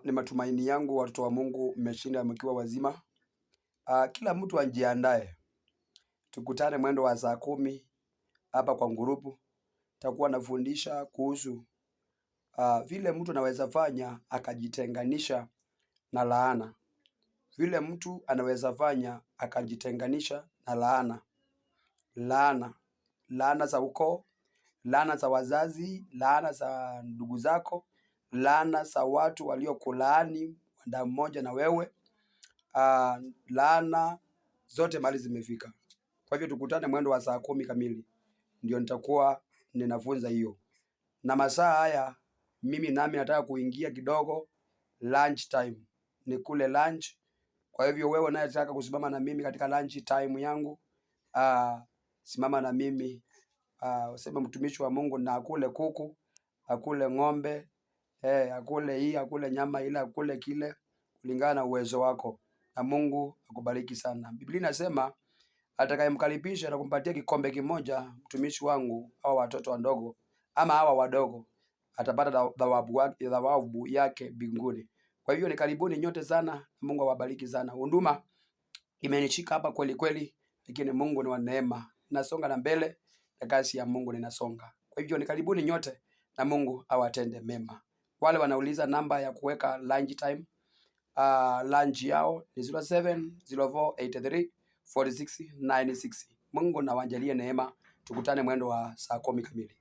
Ni matumaini yangu watoto wa Mungu mmeshinda mkiwa wazima. Kila mtu ajiandae, tukutane mwendo wa saa 10 hapa kwa ngurupu. Takuwa nafundisha kuhusu vile mtu anaweza fanya akajitenganisha na laana, vile mtu anaweza fanya akajitenganisha na laana za ukoo, laana za wazazi, laana za ndugu zako, laana za watu waliokulaani damu moja na wewe. Laana zote mali zimefika. Kwa hivyo tukutane mwendo wa saa 10 kamili, ndio nitakuwa ninafunza hiyo. Na masaa haya mimi nami nataka kuingia kidogo lunch time, ni kule lunch. Kwa hivyo wewe unayetaka kusimama na mimi katika lunch time yangu, simama na mimi. Useme mtumishi wa Mungu na akule kuku, akule ng'ombe, akule hii, akule nyama ile, akule kile, kulingana na uwezo wako, na Mungu akubariki sana. Biblia inasema atakayemkaribisha na kumpatia kikombe kimoja mtumishi wangu au watoto wadogo ama hawa wadogo atapata thawabu yake mbinguni. Kwa hivyo ni karibuni nyote sana, Mungu awabariki sana. Huduma imenishika hapa kweli kweli, lakini Mungu ni wa neema. Nasonga na mbele na kazi ya Mungu ninasonga. Kwa hivyo ni karibuni nyote na Mungu awatende mema. Wale wanauliza namba ya kuweka lunch time, lunch yao ni 0704834696. Mungu na wajalie neema. Tukutane mwendo wa saa 10 kamili.